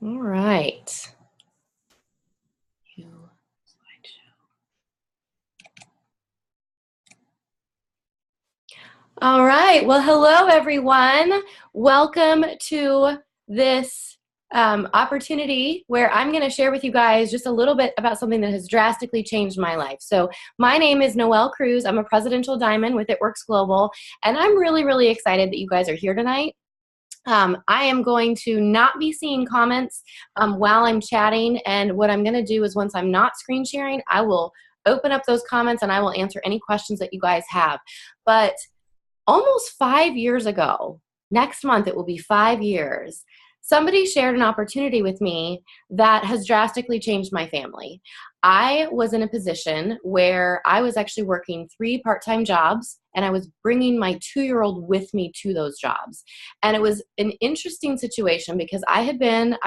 All right. All right. Well, hello, everyone. Welcome to this opportunity where I'm going to share with you guys just a little bit about something that has drastically changed my life. So my name is Noelle Cruz. I'm a presidential diamond with It Works Global, and I'm really, really excited that you guys are here tonight. I am going to not be seeing comments while I'm chatting, and what I'm going to do is once I'm not screen sharing, I will open up those comments and I will answer any questions that you guys have. But almost 5 years ago, next month it will be 5 years, somebody shared an opportunity with me that has drastically changed my family. I was in a position where I was actually working 3 part-time jobs, and I was bringing my 2-year-old with me to those jobs. And it was an interesting situation because I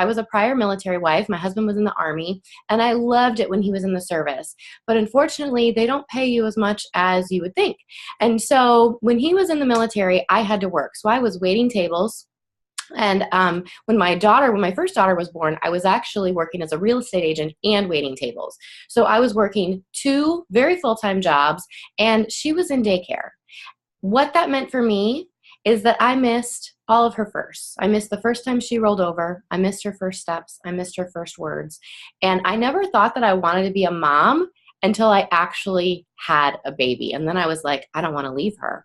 was a prior military wife. My husband was in the Army, and I loved it when he was in the service. But unfortunately, they don't pay you as much as you would think. And so when he was in the military, I had to work. So I was waiting tables. And when my first daughter was born, I was actually working as a real estate agent and waiting tables. So I was working 2 very full-time jobs, and she was in daycare. What that meant for me is that I missed all of her firsts. I missed the first time she rolled over. I missed her first steps. I missed her first words. And I never thought that I wanted to be a mom until I actually had a baby. And then I was like, I don't want to leave her.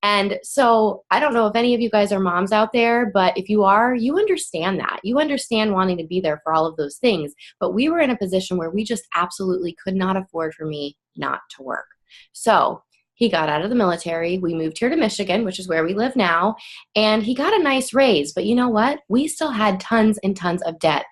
And so I don't know if any of you guys are moms out there, but if you are, you understand that. You understand wanting to be there for all of those things. But we were in a position where we just absolutely could not afford for me not to work. So he got out of the military. We moved here to Michigan, which is where we live now, and he got a nice raise. But you know what? We still had tons and tons of debt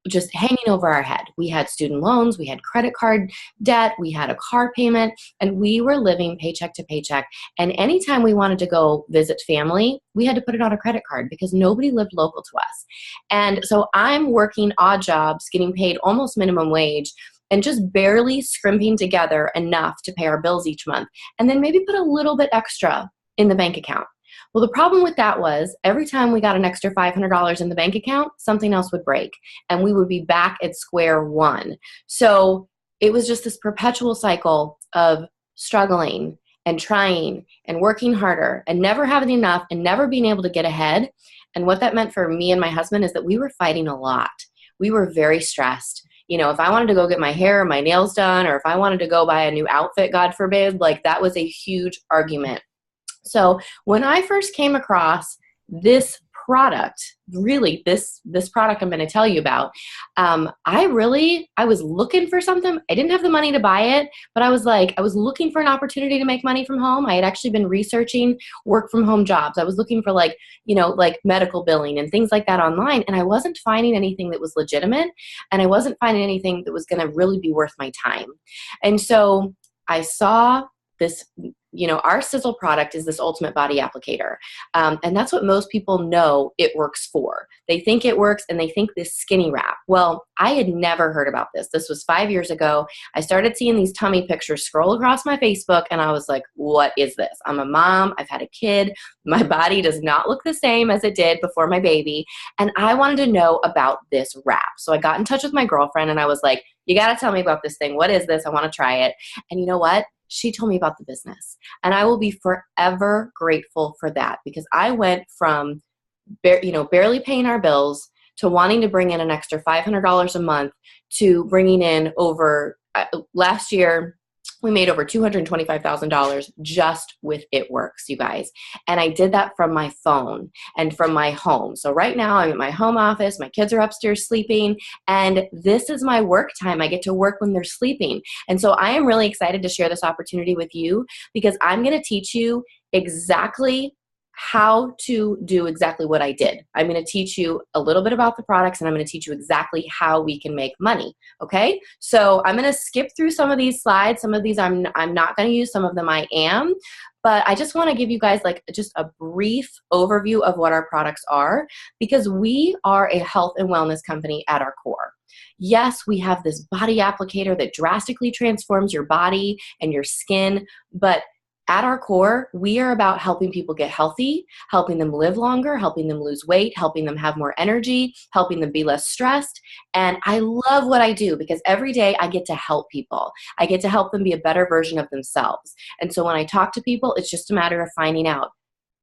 just hanging over our head. We had student loans, we had credit card debt, we had a car payment, and we were living paycheck to paycheck. And anytime we wanted to go visit family, we had to put it on a credit card because nobody lived local to us. And so I'm working odd jobs, getting paid almost minimum wage, and just barely scrimping together enough to pay our bills each month, and then maybe put a little bit extra in the bank account. Well, the problem with that was every time we got an extra $500 in the bank account, something else would break, and we would be back at square one. So it was just this perpetual cycle of struggling and trying and working harder and never having enough and never being able to get ahead. And what that meant for me and my husband is that we were fighting a lot. We were very stressed. You know, if I wanted to go get my hair or my nails done, or if I wanted to go buy a new outfit, God forbid, like that was a huge argument. So when I first came across this product, really this product I'm going to tell you about, I was looking for something. I didn't have the money to buy it, but I was looking for an opportunity to make money from home. I had actually been researching work from home jobs. I was looking for like medical billing and things like that online, and I wasn't finding anything that was legitimate, and I wasn't finding anything that was going to really be worth my time. And so I saw this, our Sizzle product is this ultimate body applicator. And that's what most people know it works for. They think it works and they think this skinny wrap. Well, I had never heard about this. This was 5 years ago. I started seeing these tummy pictures scroll across my Facebook, and I was like, what is this? I'm a mom. I've had a kid. My body does not look the same as it did before my baby. And I wanted to know about this wrap. So I got in touch with my girlfriend and I was like, you got to tell me about this thing. What is this? I want to try it. And you know what? She told me about the business, and I will be forever grateful for that, because I went from barely paying our bills to wanting to bring in an extra $500 a month to bringing in over last year. We made over $225,000 just with It Works, you guys. And I did that from my phone and from my home. So right now I'm at my home office. My kids are upstairs sleeping, and this is my work time. I get to work when they're sleeping. And so I am really excited to share this opportunity with you, because I'm going to teach you exactly how to do exactly what I did. I'm going to teach you a little bit about the products, and I'm going to teach you exactly how we can make money. Okay? So I'm going to skip through some of these slides. Some of these I'm not going to use. Some of them I am. But I just want to give you guys just a brief overview of what our products are, because we are a health and wellness company at our core. Yes, we have this body applicator that drastically transforms your body and your skin, but At our core, we are about helping people get healthy, helping them live longer, helping them lose weight, helping them have more energy, helping them be less stressed. And I love what I do because every day I get to help people. I get to help them be a better version of themselves. And so when I talk to people, it's just a matter of finding out,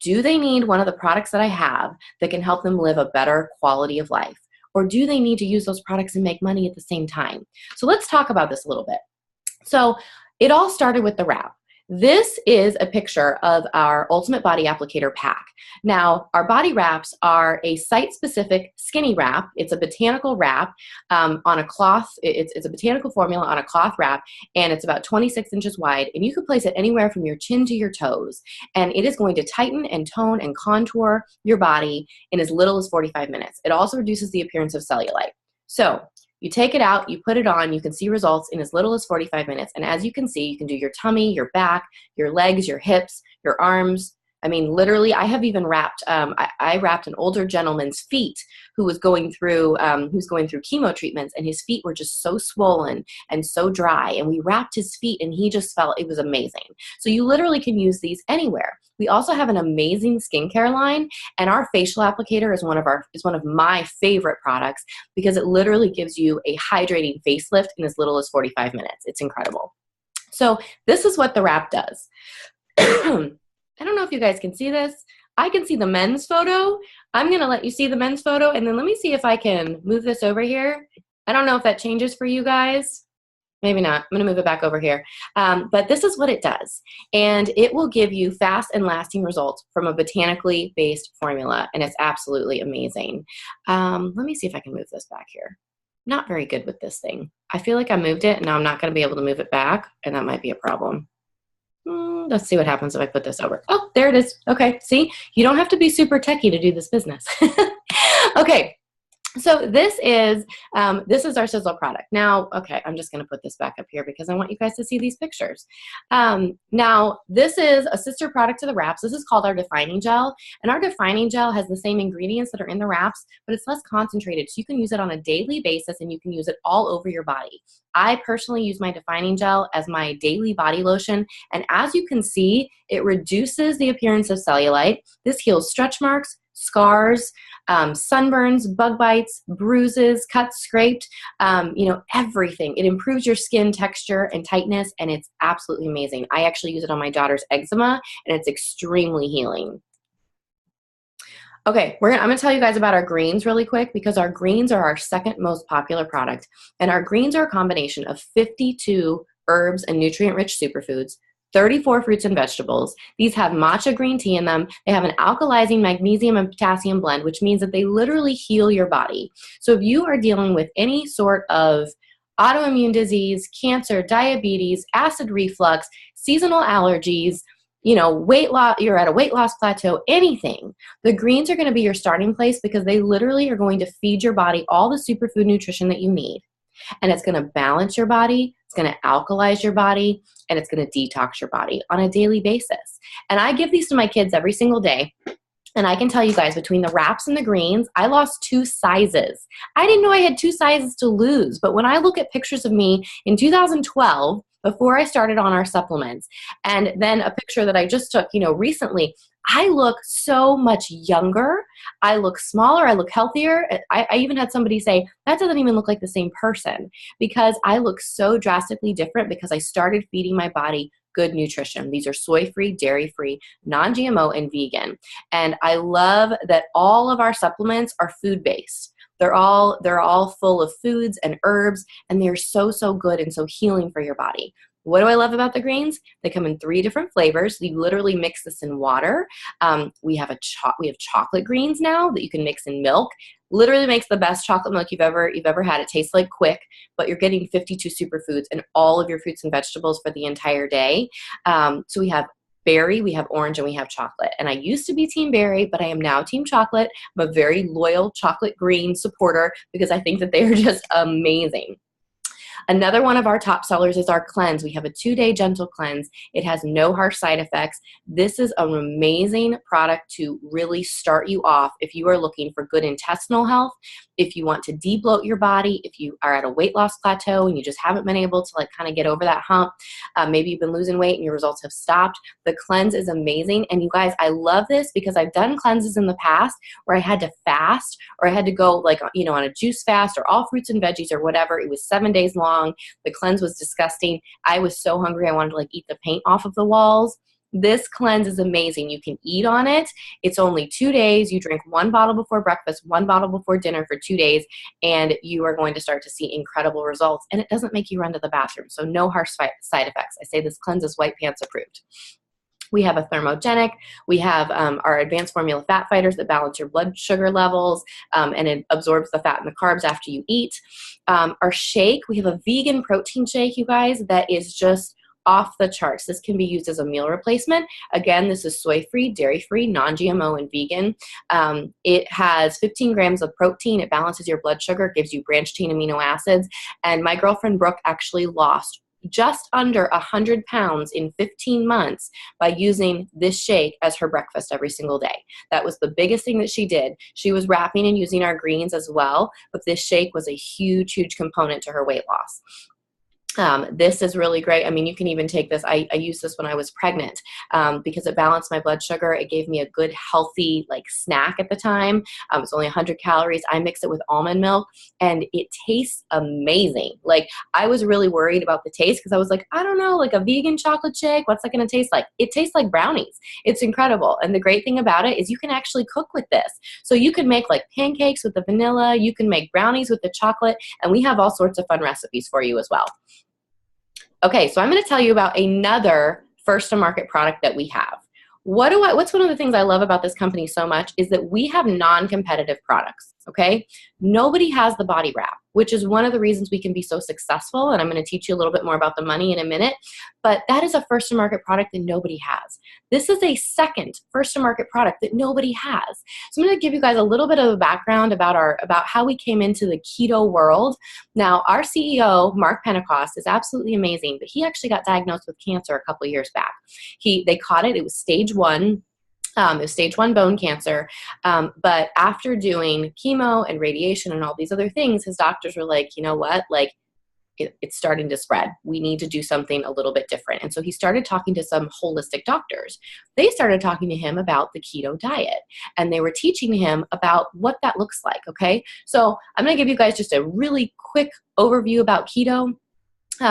do they need one of the products that I have that can help them live a better quality of life? Or do they need to use those products and make money at the same time? So let's talk about this a little bit. So it all started with the wrap. This is a picture of our Ultimate Body Applicator pack. Now, our body wraps are a site-specific skinny wrap. It's a botanical wrap on a cloth. It's a botanical formula on a cloth wrap, and it's about 26 inches wide, and you can place it anywhere from your chin to your toes, and it is going to tighten and tone and contour your body in as little as 45 minutes. It also reduces the appearance of cellulite. So you take it out, you put it on, you can see results in as little as 45 minutes. And as you can see, you can do your tummy, your back, your legs, your hips, your arms. I mean, literally, I have even wrapped, I wrapped an older gentleman's feet who was going through chemo treatments, and his feet were just so swollen and so dry. And we wrapped his feet, and he just felt it was amazing. So you literally can use these anywhere. We also have an amazing skincare line, and our facial applicator is one of my favorite products because it literally gives you a hydrating facelift in as little as 45 minutes. It's incredible. So this is what the wrap does. I don't know if you guys can see this. I can see the men's photo. I'm going to let you see the men's photo, and then let me see if I can move this over here. I don't know if that changes for you guys. Maybe not. I'm going to move it back over here. But this is what it does, and it will give you fast and lasting results from a botanically based formula, and it's absolutely amazing. Let me see if I can move this back here. Not very good with this thing. I feel like I moved it, and now I'm not going to be able to move it back, and that might be a problem. Let's see what happens if I put this over. Oh, there it is. Okay, see? You don't have to be super techie to do this business. Okay, so this is our Sizzle product. Now, okay, I'm just going to put this back up here because I want you guys to see these pictures. Now, this is a sister product to the wraps. This is called our Defining Gel, and our Defining Gel has the same ingredients that are in the wraps, but it's less concentrated, so you can use it on a daily basis, and you can use it all over your body. I personally use my Defining Gel as my daily body lotion, and as you can see, it reduces the appearance of cellulite. This heals stretch marks, scars, sunburns, bug bites, bruises, cuts, scraped, everything. It improves your skin texture and tightness, and it's absolutely amazing. I actually use it on my daughter's eczema, and it's extremely healing. Okay, I'm going to tell you guys about our greens really quick because our greens are our second most popular product, and our greens are a combination of 52 herbs and nutrient-rich superfoods, 34 fruits and vegetables. These have matcha green tea in them. They have an alkalizing magnesium and potassium blend, which means that they literally heal your body. So if you are dealing with any sort of autoimmune disease, cancer, diabetes, acid reflux, seasonal allergies, weight loss, you're at a weight loss plateau, anything, the greens are going to be your starting place because they literally are going to feed your body all the superfood nutrition that you need. And it's going to balance your body, it's going to alkalize your body, and it's going to detox your body on a daily basis. And I give these to my kids every single day. And I can tell you guys, between the wraps and the greens, I lost 2 sizes. I didn't know I had 2 sizes to lose. But when I look at pictures of me in 2012, before I started on our supplements, and then a picture that I just took, recently, I look so much younger. I look smaller. I look healthier. I even had somebody say, that doesn't even look like the same person because I look so drastically different because I started feeding my body good nutrition. These are soy-free, dairy-free, non-GMO, and vegan. And I love that all of our supplements are food-based. They're all full of foods and herbs, and they're so, so good and so healing for your body. What do I love about the greens? They come in 3 different flavors. You literally mix this in water. We have chocolate greens now that you can mix in milk. Literally makes the best chocolate milk you've ever had. It tastes like Quick, but you're getting 52 superfoods and all of your fruits and vegetables for the entire day. So we have berry, we have orange, and we have chocolate. And I used to be team berry, but I am now team chocolate. I'm a very loyal chocolate green supporter because I think that they are just amazing. Another one of our top sellers is our cleanse. We have a 2-day gentle cleanse. It has no harsh side effects. This is an amazing product to really start you off if you are looking for good intestinal health, if you want to de-bloat your body, if you are at a weight loss plateau and you just haven't been able to like kind of get over that hump. Maybe you've been losing weight and your results have stopped. The cleanse is amazing. And you guys, I love this because I've done cleanses in the past where I had to fast or I had to go like, on a juice fast or all fruits and veggies or whatever. It was 7 days long. The cleanse was disgusting. I was so hungry. I wanted to like eat the paint off of the walls. This cleanse is amazing. You can eat on it. It's only 2 days. You drink 1 bottle before breakfast, 1 bottle before dinner for 2 days, and you are going to start to see incredible results. And it doesn't make you run to the bathroom. So no harsh side effects. I say this cleanse is white pants approved. We have a thermogenic. We have our advanced formula fat fighters that balance your blood sugar levels, and it absorbs the fat and the carbs after you eat. Our shake, we have a vegan protein shake, you guys, that is just off the charts. This can be used as a meal replacement. Again, this is soy-free, dairy-free, non-GMO, and vegan. It has 15 grams of protein. It balances your blood sugar, gives you branched chain amino acids. And my girlfriend Brooke actually lost just under 100 pounds in 15 months by using this shake as her breakfast every single day. That was the biggest thing that she did. She was wrapping and using our greens as well, but this shake was a huge, huge component to her weight loss. This is really great. I mean, you can even take this. I used this when I was pregnant because it balanced my blood sugar. It gave me a good, healthy snack at the time. It's only 100 calories. I mix it with almond milk, and it tastes amazing. I was really worried about the taste because I was like, I don't know, a vegan chocolate shake, what's that going to taste like? It tastes like brownies. It's incredible. And the great thing about it is you can actually cook with this. So you can make pancakes with the vanilla. You can make brownies with the chocolate. And we have all sorts of fun recipes for you as well. Okay, so I'm going to tell you about another first-to-market product that we have. What's one of the things I love about this company so much is that we have non-competitive products, okay? Nobody has the body wrap, which is one of the reasons we can be so successful, and I'm going to teach you a little bit more about the money in a minute, but that is a first-to-market product that nobody has. This is a second first-to-market product that nobody has. So I'm going to give you guys a little bit of a background about how we came into the keto world. Now, our CEO, Mark Pentecost, is absolutely amazing, but he actually got diagnosed with cancer a couple of years back. They caught it. It was stage 1. It was stage 1 bone cancer. But after doing chemo and radiation and all these other things, his doctors were like, you know what? It's starting to spread. We need to do something a little bit different. And so he started talking to some holistic doctors. They started talking to him about the keto diet, and they were teaching him about what that looks like, okay? So I'm going to give you guys just a really quick overview about keto.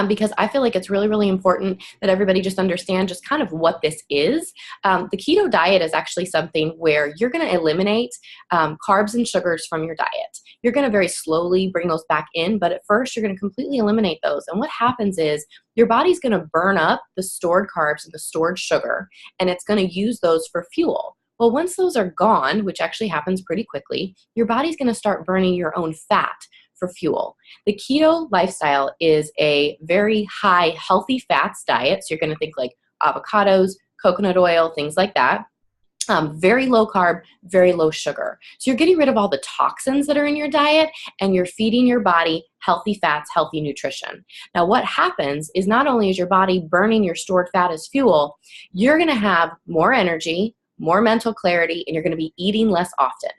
Because I feel like it's really, really important that everybody just understand just kind of what this is. The keto diet is actually something where you're going to eliminate carbs and sugars from your diet. You're going to very slowly bring those back in, but at first you're going to completely eliminate those. And what happens is your body's going to burn up the stored carbs and the stored sugar, and it's going to use those for fuel. Well, once those are gone, which actually happens pretty quickly, your body's going to start burning your own fat for fuel. The keto lifestyle is a very high healthy fats diet. So you're going to think like avocados, coconut oil, things like that. Very low carb, very low sugar. So you're getting rid of all the toxins that are in your diet, and you're feeding your body healthy fats, healthy nutrition. Now, what happens is not only is your body burning your stored fat as fuel, you're going to have more energy, more mental clarity, and you're going to be eating less often.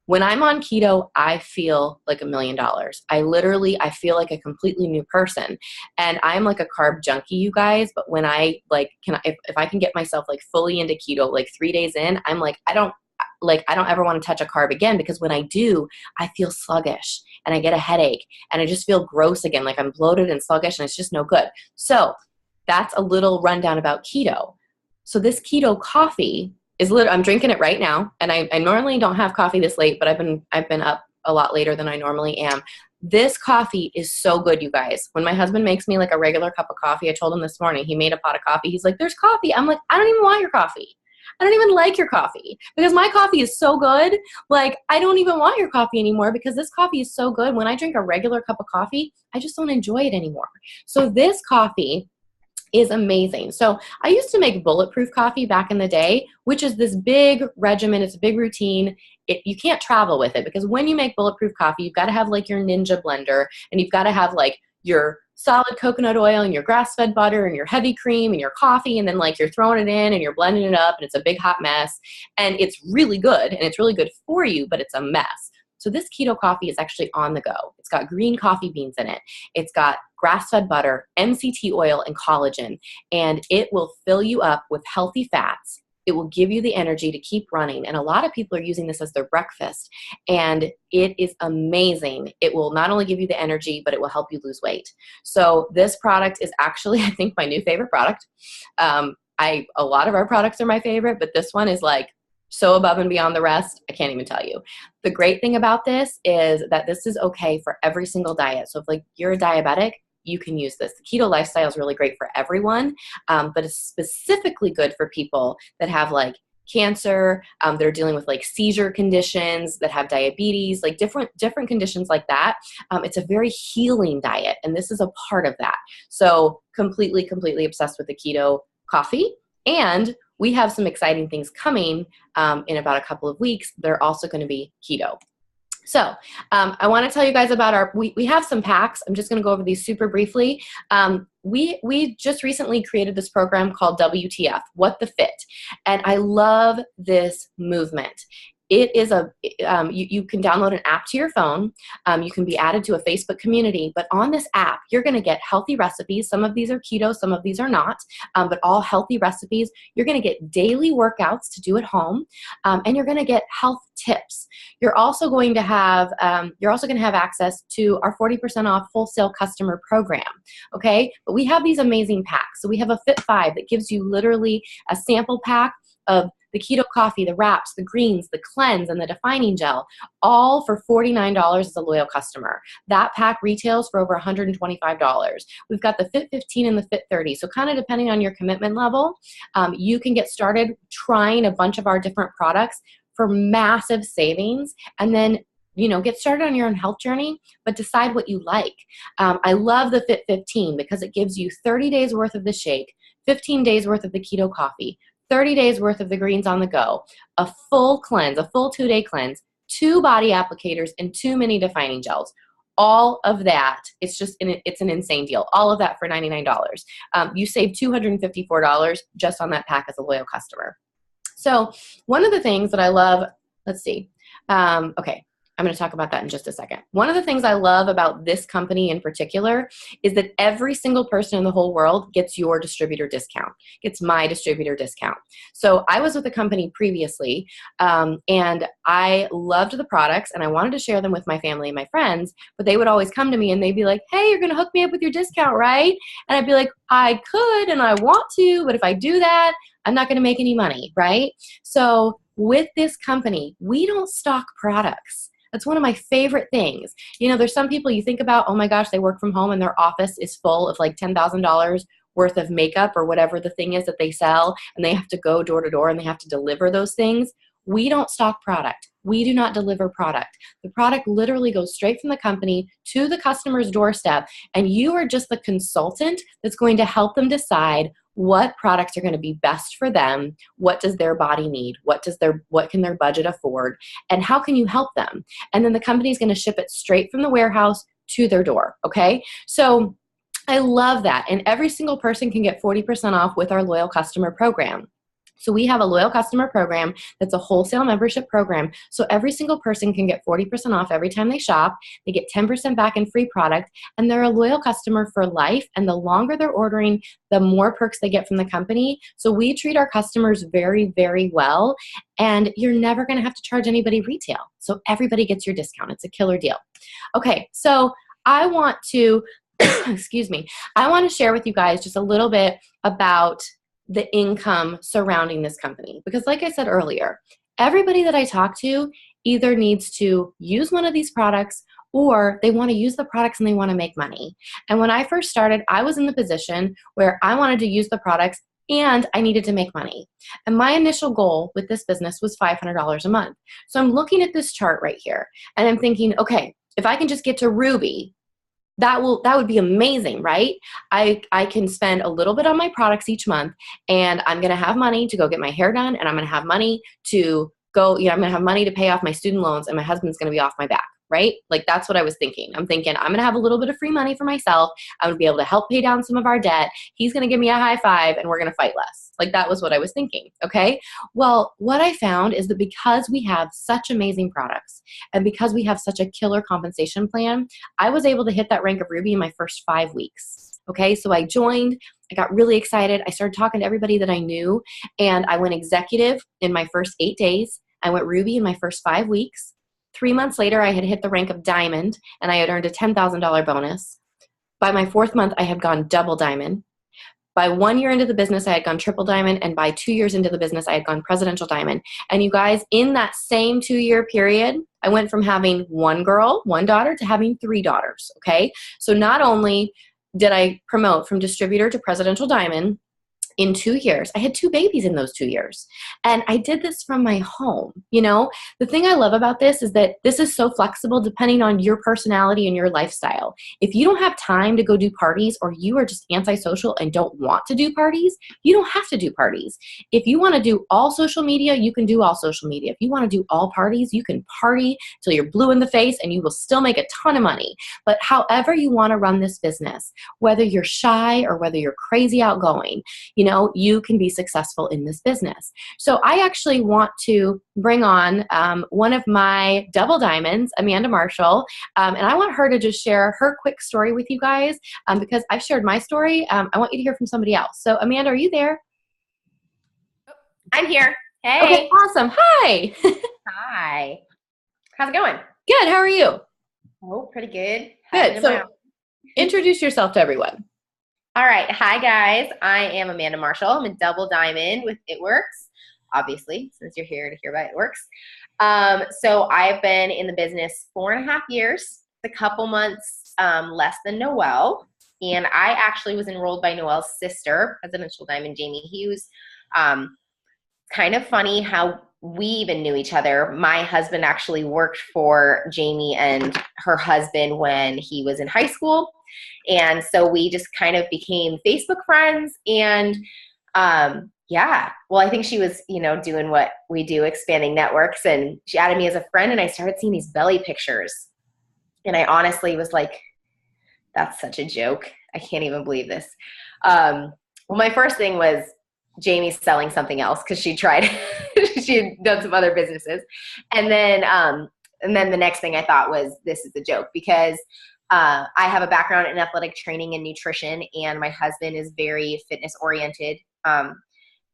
When I'm on keto, I feel like $1 million. I feel like a completely new person. And I'm like a carb junkie, you guys. But when I if I can get myself fully into keto, 3 days in, I'm like, I don't ever want to touch a carb again, because when I do, I feel sluggish and I get a headache and I just feel gross again. I'm bloated and sluggish, and it's just no good. So that's a little rundown about keto. So this keto coffee I'm drinking it right now, and I normally don't have coffee this late, but I've been up a lot later than I normally am. This coffee is so good, you guys. When my husband makes me a regular cup of coffee, I told him this morning, he made a pot of coffee. He's like, there's coffee. I'm like, I don't even want your coffee. I don't even like your coffee, because my coffee is so good. I don't even want your coffee anymore, because this coffee is so good. When I drink a regular cup of coffee, I just don't enjoy it anymore. So this coffee is amazing. So I used to make bulletproof coffee back in the day, which is this big regimen. It's a big routine. You can't travel with it, because when you make bulletproof coffee, you've got to have your Ninja blender, and you've got to have your solid coconut oil and your grass-fed butter and your heavy cream and your coffee, and then like you're throwing it in and you're blending it up and it's a big hot mess, and it's really good and it's really good for you, but it's a mess. So this keto coffee is actually on the go. It's got green coffee beans in it. It's got grass-fed butter, MCT oil, and collagen, and it will fill you up with healthy fats. It will give you the energy to keep running. And a lot of people are using this as their breakfast. And it is amazing. It will not only give you the energy, but it will help you lose weight. So this product is actually, I think, my new favorite product. A lot of our products are my favorite, but this one is like so above and beyond the rest, I can't even tell you. The great thing about this is that this is okay for every single diet. So if like you're a diabetic, you can use this. The keto lifestyle is really great for everyone, but it's specifically good for people that have like cancer, that are dealing with like seizure conditions, that have diabetes, like different conditions like that. It's a very healing diet, and this is a part of that. So completely obsessed with the keto coffee. And we have some exciting things coming in about a couple of weeks. They're also going to be keto. So I want to tell you guys about we have some packs. I'm just going to go over these super briefly. We just recently created this program called WTF, What the Fit. And I love this movement. It is you can download an app to your phone. You can be added to a Facebook community, but on this app, you're going to get healthy recipes. Some of these are keto, some of these are not, but all healthy recipes. You're going to get daily workouts to do at home, and you're going to get health tips. You're also going to have access to our 40% off wholesale customer program. Okay, but we have these amazing packs. So we have a Fit 5 that gives you literally a sample pack of the keto coffee, the wraps, the greens, the cleanse, and the defining gel, all for $49 as a loyal customer. That pack retails for over $125. We've got the Fit 15 and the Fit 30. So kind of depending on your commitment level, you can get started trying a bunch of our different products for massive savings, and then get started on your own health journey, but decide what you like. I love the Fit 15 because it gives you 30 days worth of the shake, 15 days worth of the keto coffee, 30 days worth of the greens on the go, a full cleanse, a full 2-day cleanse, 2 body applicators, and 2 mini defining gels. All of that, it's an insane deal. All of that for $99. You save $254 just on that pack as a loyal customer. So one of the things that I love, let's see. Okay. I'm going to talk about that in just a second. One of the things I love about this company in particular is that every single person in the whole world gets your distributor discount, gets my distributor discount. So I was with a company previously, and I loved the products and I wanted to share them with my family and my friends, but they would always come to me and they'd be like, hey, you're going to hook me up with your discount, right? And I'd be like, I could and I want to, but if I do that, I'm not going to make any money, right? So with this company, we don't stock products. That's one of my favorite things. There's some people you think about, oh my gosh, they work from home and their office is full of like $10,000 worth of makeup or whatever the thing is that they sell, and they have to go door to door and they have to deliver those things. We don't stock product. We do not deliver product. The product literally goes straight from the company to the customer's doorstep, and you are just the consultant that's going to help them decide what products are going to be best for them, what does their body need, what can their budget afford, and how can you help them? And then the company is going to ship it straight from the warehouse to their door, okay? So I love that, and every single person can get 40% off with our loyal customer program. So we have a loyal customer program that's a wholesale membership program. So every single person can get 40% off every time they shop. They get 10% back in free product, and they're a loyal customer for life. And the longer they're ordering, the more perks they get from the company. So we treat our customers very, very well, and you're never going to have to charge anybody retail. So everybody gets your discount. It's a killer deal. Okay, so I want to, excuse me, I want to share with you guys just a little bit about the income surrounding this company. Because like I said earlier, everybody that I talk to either needs to use one of these products or they want to use the products and they want to make money. And when I first started, I was in the position where I wanted to use the products and I needed to make money. And my initial goal with this business was $500 a month. So I'm looking at this chart right here and I'm thinking, okay, if I can just get to Ruby, that would be amazing, right? I can spend a little bit on my products each month, and I'm going to have money to go get my hair done, and I'm going to have money to go, I'm going to have money to pay off my student loans, and my husband's going to be off my back, right? Like that's what I was thinking. I'm thinking I'm going to have a little bit of free money for myself. I'm going to be able to help pay down some of our debt. He's going to give me a high five and we're going to fight less. Like that was what I was thinking. Okay. Well, what I found is that because we have such amazing products and because we have such a killer compensation plan, I was able to hit that rank of Ruby in my first 5 weeks. Okay. So I joined, I got really excited. I started talking to everybody that I knew and I went executive in my first 8 days. I went Ruby in my first 5 weeks. 3 months later, I had hit the rank of diamond and I had earned a $10,000 bonus. By my 4th month, I had gone double diamond. By 1 year into the business, I had gone triple diamond. And by 2 years into the business, I had gone presidential diamond. And you guys, in that same 2-year period, I went from having 1 girl, 1 daughter, to having 3 daughters. Okay. So not only did I promote from distributor to presidential diamond, in 2 years. I had 2 babies in those 2 years. And I did this from my home. You know, the thing I love about this is that this is so flexible depending on your personality and your lifestyle. If you don't have time to go do parties or you are just antisocial and don't want to do parties, you don't have to do parties. If you want to do all social media, you can do all social media. If you want to do all parties, you can party till you're blue in the face and you will still make a ton of money. But however you want to run this business, whether you're shy or whether you're crazy outgoing, you know, you can be successful in this business. So I actually want to bring on one of my double diamonds, Amanda Marshall, and I want her to just share her quick story with you guys because I've shared my story. I want you to hear from somebody else. So Amanda, are you there? I'm here. Hey. Okay, awesome. Hi. Hi. How's it going? Good. How are you? Oh, pretty good. Good. So introduce yourself to everyone. All right. Hi, guys. I am Amanda Marshall. I'm a double diamond with It Works, obviously, since you're here to hear about It Works. So I've been in the business 4.5 years, a couple months less than Noelle. And I actually was enrolled by Noelle's sister, Presidential Diamond Jamie Hughes. Kind of funny how we even knew each other. My husband actually worked for Jamie and her husband when he was in high school. And so we just kind of became Facebook friends. And yeah, well, I think she was, you know, doing what we do, expanding networks. And she added me as a friend and I started seeing these belly pictures. And I honestly was like, that's such a joke. I can't even believe this. Well, my first thing was Jamie's selling something else because she tried, she had done some other businesses. And then the next thing I thought was, this is a joke because I have a background in athletic training and nutrition, and my husband is very fitness oriented.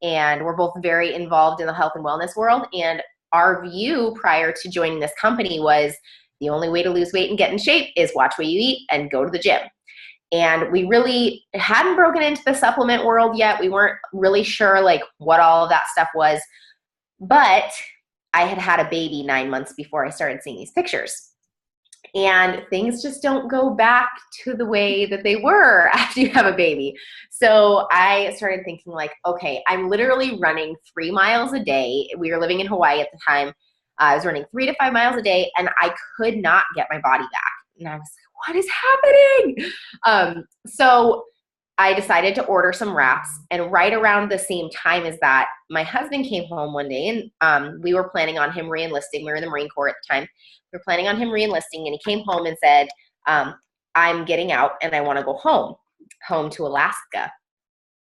And we're both very involved in the health and wellness world. And our view prior to joining this company was the only way to lose weight and get in shape is watch what you eat and go to the gym. And we really hadn't broken into the supplement world yet. We weren't really sure like what all of that stuff was. But I had had a baby 9 months before I started seeing these pictures. And things just don't go back to the way that they were after you have a baby. So I started thinking like, okay, I'm literally running 3 miles a day. We were living in Hawaii at the time. I was running 3 to 5 miles a day and I could not get my body back. And I was like, what is happening? So I decided to order some wraps, and right around the same time as that, my husband came home one day, and we were planning on him re-enlisting. We were in the Marine Corps at the time. We were planning on him re-enlisting, and he came home and said, I'm getting out and I want to go home to Alaska,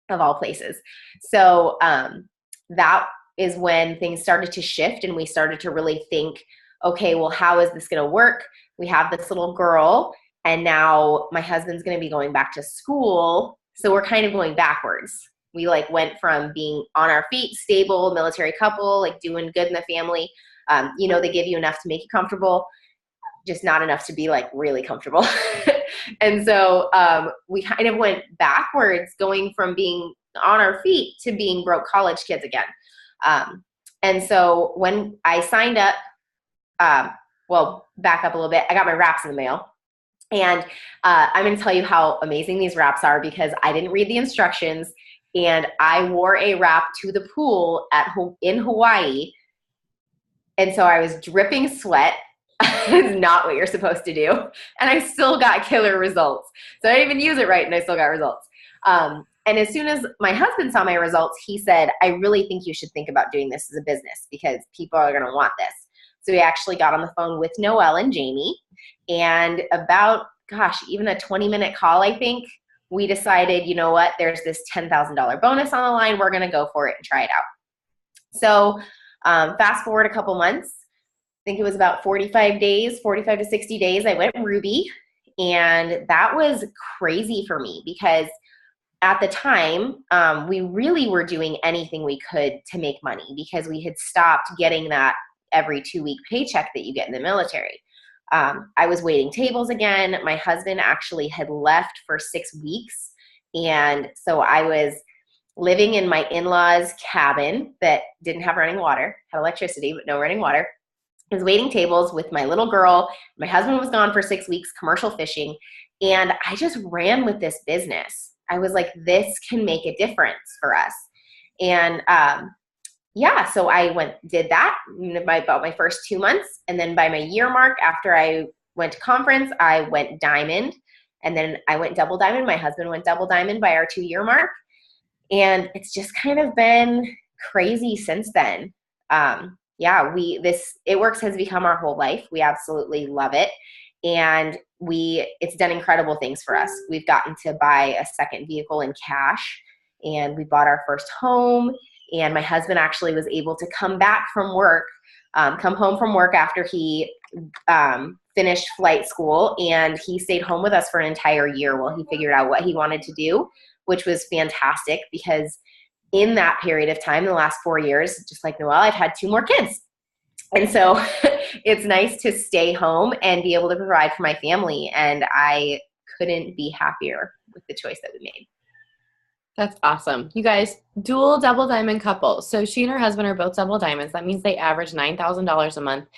of all places. So that is when things started to shift, and we started to really think, okay, well, how is this going to work? We have this little girl, and now my husband's going to be going back to school. So we're kind of going backwards. We like went from being on our feet, stable, military couple, like doing good in the family. You know, they give you enough to make you comfortable, just not enough to be like really comfortable. And so we kind of went backwards, going from being on our feet to being broke college kids again. And so when I signed up, well, back up a little bit, I got my wraps in the mail. And I'm going to tell you how amazing these wraps are because I didn't read the instructions, and I wore a wrap to the pool in Hawaii. And so I was dripping sweat. It's not what you're supposed to do. And I still got killer results. So I didn't even use it right, and I still got results. And as soon as my husband saw my results, he said, I really think you should think about doing this as a business because people are going to want this. So we actually got on the phone with Noelle and Jamie, and about, even a 20-minute call, I think, we decided, you know what, there's this $10,000 bonus on the line. We're going to go for it and try it out. So fast forward a couple months, I think it was about 45 to 60 days, I went Ruby. And that was crazy for me because at the time, we really were doing anything we could to make money because we had stopped getting that every 2-week paycheck that you get in the military. I was waiting tables again. My husband actually had left for 6 weeks. And so I was living in my in-laws' cabin that didn't have running water, had electricity, but no running water. I was waiting tables with my little girl. My husband was gone for 6 weeks, commercial fishing. And I just ran with this business. I was like, this can make a difference for us. And so I did that about my first 2 months. And then by my year mark, after I went to conference, I went diamond. And then I went double diamond. My husband went double diamond by our 2-year mark. And it's just kind of been crazy since then. It Works has become our whole life. We absolutely love it. And it's done incredible things for us. We've gotten to buy a second vehicle in cash, and we bought our first home. And my husband actually was able to come home from work after he finished flight school, and he stayed home with us for an entire year while he figured out what he wanted to do, which was fantastic because in that period of time, the last 4 years, just like Noelle, I've had 2 more kids. And so it's nice to stay home and be able to provide for my family. And I couldn't be happier with the choice that we made. That's awesome. You guys, dual double diamond couple. So she and her husband are both double diamonds. That means they average $9,000 a month.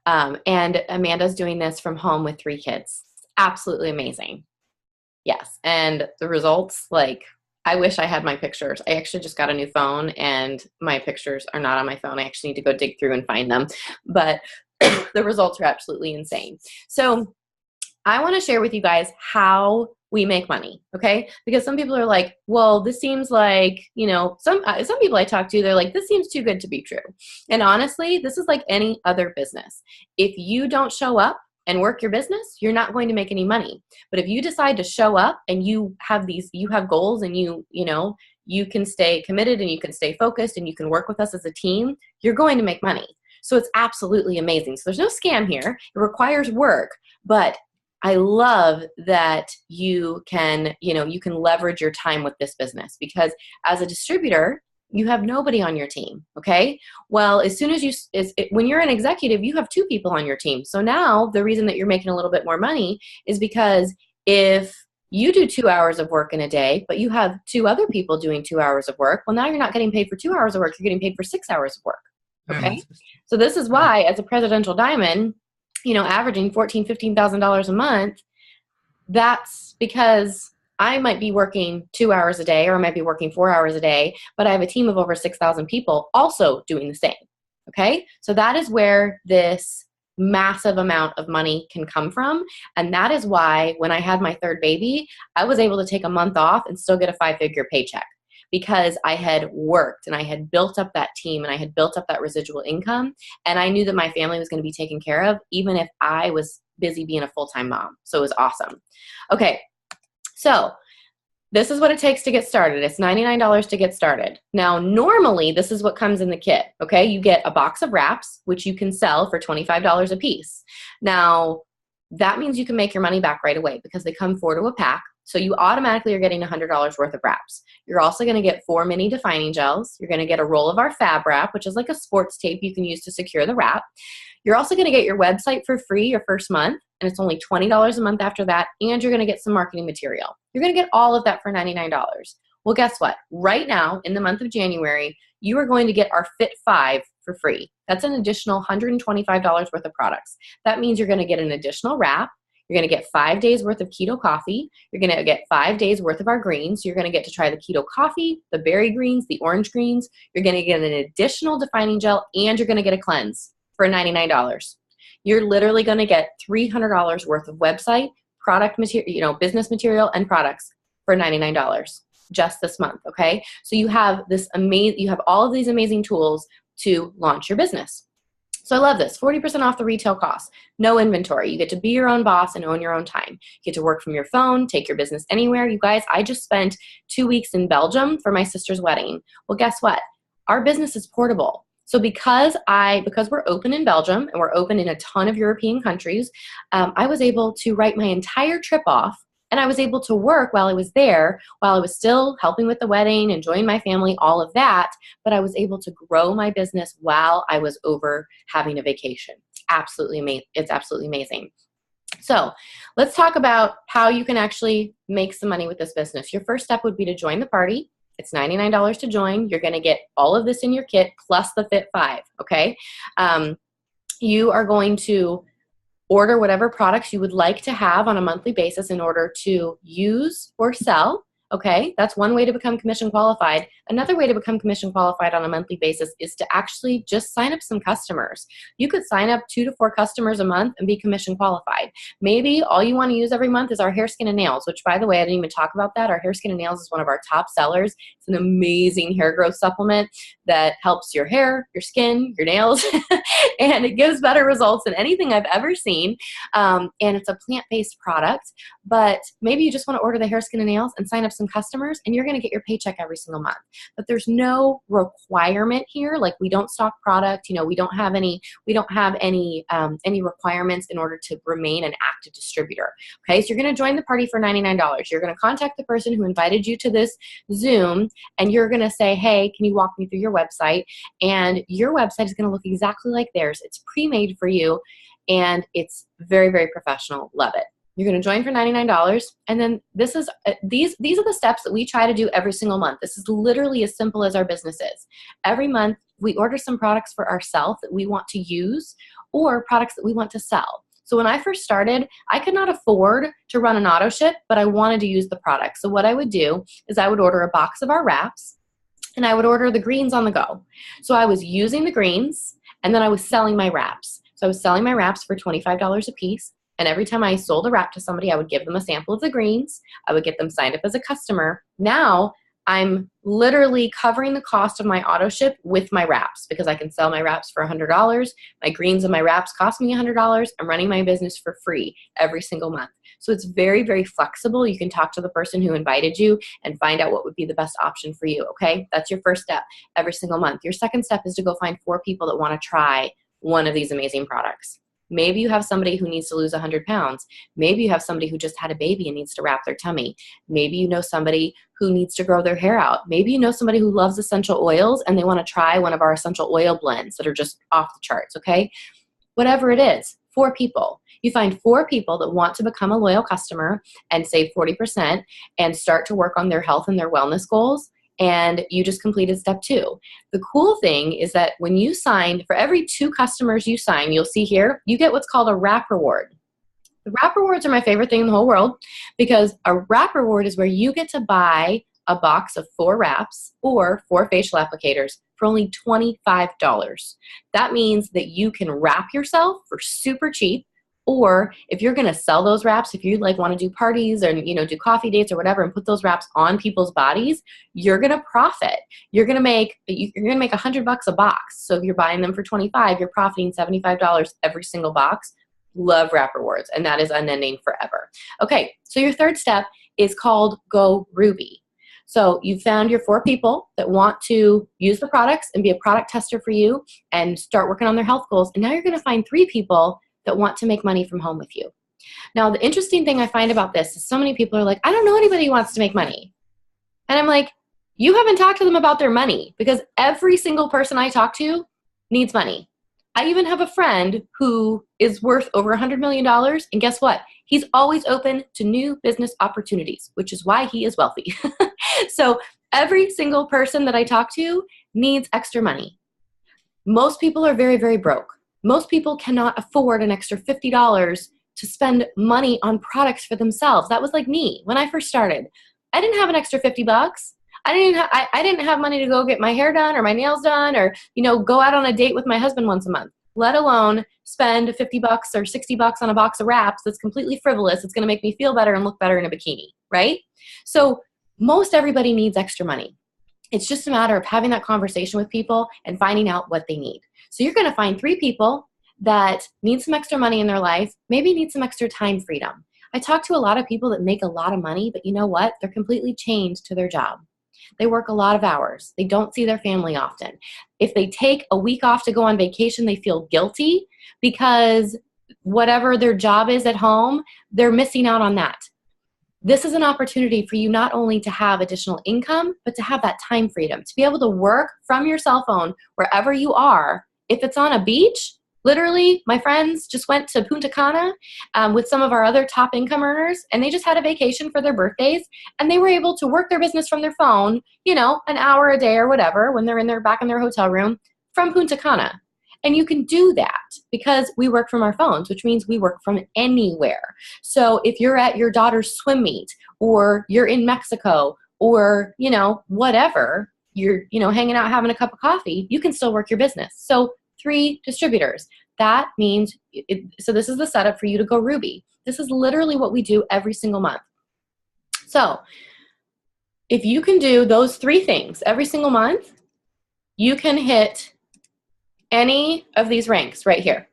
And Amanda's doing this from home with 3 kids. Absolutely amazing. Yes. And the results, I wish I had my pictures. I actually just got a new phone and my pictures are not on my phone. I actually need to go dig through and find them. But the results are absolutely insane. So I want to share with you guys how we make money, okay? Because some people are like, well, this seems like, some people I talk to, they're like, this seems too good to be true. And honestly, this is like any other business. If you don't show up and work your business, you're not going to make any money. But if you decide to show up and you have goals and you can stay committed and you can stay focused and you can work with us as a team, you're going to make money. So it's absolutely amazing. So there's no scam here. It requires work, but I love that you can leverage your time with this business because as a distributor, you have nobody on your team, okay? Well, as soon as when you're an executive, you have 2 people on your team. So now the reason that you're making a little bit more money is because if you do 2 hours of work in a day, but you have 2 other people doing 2 hours of work, well, now you're not getting paid for 2 hours of work, you're getting paid for 6 hours of work, okay? So this is why, as a presidential diamond, averaging $14,000, $15,000 a month, that's because I might be working 2 hours a day or I might be working 4 hours a day, but I have a team of over 6,000 people also doing the same, okay? So that is where this massive amount of money can come from, and that is why when I had my 3rd baby, I was able to take a month off and still get a 5-figure paycheck because I had worked and I had built up that team and I had built up that residual income, and I knew that my family was going to be taken care of even if I was busy being a full-time mom. So it was awesome. Okay. So this is what it takes to get started. It's $99 to get started. Now, normally, this is what comes in the kit, okay? You get a box of wraps, which you can sell for $25 a piece. Now, that means you can make your money back right away because they come 4 to a pack. So you automatically are getting $100 worth of wraps. You're also going to get 4 mini defining gels. You're going to get a roll of our fab wrap, which is like a sports tape you can use to secure the wrap. You're also going to get your website for free your first month, and it's only $20 a month after that, and you're going to get some marketing material. You're going to get all of that for $99. Well, guess what? Right now, in the month of January, you are going to get our Fit 5 for free. That's an additional $125 worth of products. That means you're going to get an additional wrap. You're going to get 5 days worth of keto coffee. You're going to get 5 days worth of our greens. You're going to get to try the keto coffee, the berry greens, the orange greens. You're going to get an additional defining gel, and you're going to get a cleanse for $99. You're literally going to get $300 worth of website, product material, business material, and products for $99 just this month. Okay, so you have all of these amazing tools to launch your business. So I love this. 40% off the retail cost. No inventory. You get to be your own boss and own your own time. You get to work from your phone, take your business anywhere. You guys, I just spent 2 weeks in Belgium for my sister's wedding. Well, guess what? Our business is portable. So because we're open in Belgium and we're open in a ton of European countries, I was able to write my entire trip off. And I was able to work while I was there, while I was still helping with the wedding, enjoying my family, all of that. But I was able to grow my business while I was over having a vacation. It's absolutely amazing. So let's talk about how you can actually make some money with this business. Your first step would be to join the party. It's $99 to join. You're going to get all of this in your kit plus the Fit 5, okay? You are going to order whatever products you would like to have on a monthly basis in order to use or sell. Okay, that's one way to become commission qualified. Another way to become commission qualified on a monthly basis is to actually just sign up some customers. You could sign up 2 to 4 customers a month and be commission qualified. Maybe all you want to use every month is our hair, skin, and nails, which, by the way, I didn't even talk about that. Our hair, skin, and nails is one of our top sellers. It's an amazing hair growth supplement that helps your hair, your skin, your nails, and it gives better results than anything I've ever seen. And it's a plant-based product, but maybe you just want to order the hair, skin, and nails and sign up some customers, and you're going to get your paycheck every single month. But there's no requirement here. Like, we don't stock product. We don't have any requirements in order to remain an active distributor. Okay, so you're going to join the party for $99. You're going to contact the person who invited you to this Zoom, and you're going to say, hey, can you walk me through your website? And your website is going to look exactly like theirs. It's pre-made for you, and it's very, very professional. Love it. You're going to join for $99, and then these are the steps that we try to do every single month. This is literally as simple as our business is. Every month, we order some products for ourselves that we want to use or products that we want to sell. So when I first started, I could not afford to run an auto ship, but I wanted to use the product. So what I would do is I would order a box of our wraps, and I would order the greens on the go. So I was using the greens, and then I was selling my wraps. So I was selling my wraps for $25 a piece. And every time I sold a wrap to somebody, I would give them a sample of the greens. I would get them signed up as a customer. Now I'm literally covering the cost of my auto ship with my wraps because I can sell my wraps for $100. My greens and my wraps cost me $100. I'm running my business for free every single month. So it's very, very flexible. You can talk to the person who invited you and find out what would be the best option for you, okay? That's your first step every single month. Your second step is to go find 4 people that want to try one of these amazing products. Maybe you have somebody who needs to lose 100 pounds. Maybe you have somebody who just had a baby and needs to wrap their tummy. Maybe you know somebody who needs to grow their hair out. Maybe you know somebody who loves essential oils and they want to try one of our essential oil blends that are just off the charts, okay? Whatever it is, 4 people. You find 4 people that want to become a loyal customer and save 40% and start to work on their health and their wellness goals. And you just completed step 2. The cool thing is that when you sign, for every 2 customers you sign, you'll see here, you get what's called a wrap reward. The wrap rewards are my favorite thing in the whole world because a wrap reward is where you get to buy a box of 4 wraps or 4 facial applicators for only $25. That means that you can wrap yourself for super cheap. Or if you're going to sell those wraps, if you want to do parties or do coffee dates or whatever and put those wraps on people's bodies, you're going to profit. You're going to make $100 a box. So if you're buying them for $25, you're profiting $75 every single box. Love wrap rewards, and that is unending forever. Okay, so your third step is called Go Ruby. So you've found your 4 people that want to use the products and be a product tester for you and start working on their health goals. And now you're going to find 3 people that want to make money from home with you. Now, the interesting thing I find about this is so many people are like, I don't know anybody who wants to make money. And I'm like, you haven't talked to them about their money because every single person I talk to needs money. I even have a friend who is worth over $100 million. And guess what? He's always open to new business opportunities, which is why he is wealthy. So every single person that I talk to needs extra money. Most people are very, very broke. Most people cannot afford an extra $50 to spend money on products for themselves. That was like me when I first started. I didn't have an extra $50. I didn't have money to go get my hair done or my nails done or go out on a date with my husband once a month, let alone spend $50 or $60 on a box of wraps that's completely frivolous. It's going to make me feel better and look better in a bikini, right? So most everybody needs extra money. It's just a matter of having that conversation with people and finding out what they need. So you're going to find 3 people that need some extra money in their life, maybe need some extra time freedom. I talk to a lot of people that make a lot of money, but you know what? They're completely chained to their job. They work a lot of hours. They don't see their family often. If they take a week off to go on vacation, they feel guilty because whatever their job is at home, they're missing out on that. This is an opportunity for you not only to have additional income, but to have that time freedom, to be able to work from your cell phone wherever you are. If it's on a beach, literally, my friends just went to Punta Cana with some of our other top income earners, and they just had a vacation for their birthdays, and they were able to work their business from their phone, you know, an hour a day or whatever, when they're back in their hotel room from Punta Cana. And you can do that because we work from our phones, which means we work from anywhere. So if you're at your daughter's swim meet, or you're in Mexico, or, you know, whatever, you're, you know, hanging out having a cup of coffee, you can still work your business. So 3 distributors. That means, so this is the setup for you to go Ruby. This is literally what we do every single month. So if you can do those 3 things every single month, you can hit any of these ranks right here.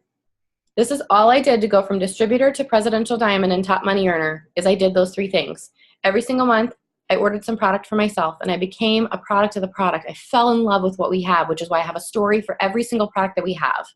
This is all I did to go from distributor to presidential diamond and top money earner, is I did those 3 things. Every single month, I ordered some product for myself, and I became a product of the product. I fell in love with what we have, which is why I have a story for every single product that we have.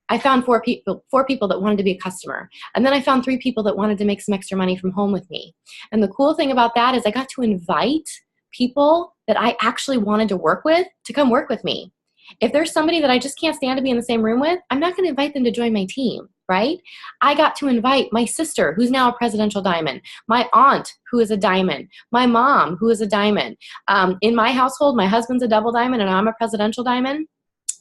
I found 4 people that wanted to be a customer. And then I found 3 people that wanted to make some extra money from home with me. And the cool thing about that is I got to invite people that I actually wanted to work with to come work with me. If there's somebody that I just can't stand to be in the same room with, I'm not going to invite them to join my team, right? I got to invite my sister, who's now a presidential diamond, my aunt, who is a diamond, my mom, who is a diamond. In my household, my husband's a double diamond and I'm a presidential diamond.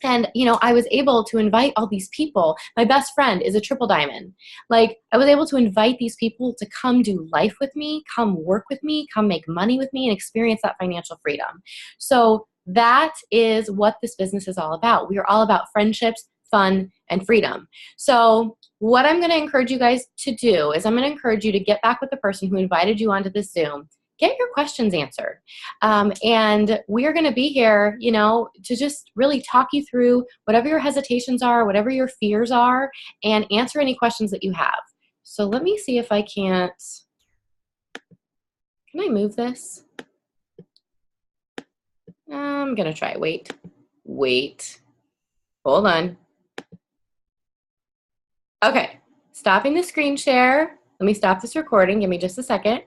And, you know, I was able to invite all these people. My best friend is a triple diamond. Like, I was able to invite these people to come do life with me, come work with me, come make money with me, and experience that financial freedom. So that is what this business is all about. We are all about friendships, fun, and freedom. So what I'm going to encourage you guys to do is I'm going to encourage you to get back with the person who invited you onto this Zoom. Get your questions answered. And we are going to be here, you know, to just really talk you through whatever your hesitations are, whatever your fears are, and answer any questions that you have. So let me see if I can't, can I move this? I'm going to try. Wait. Hold on. Okay. Stopping the screen share. Let me stop this recording. Give me just a second.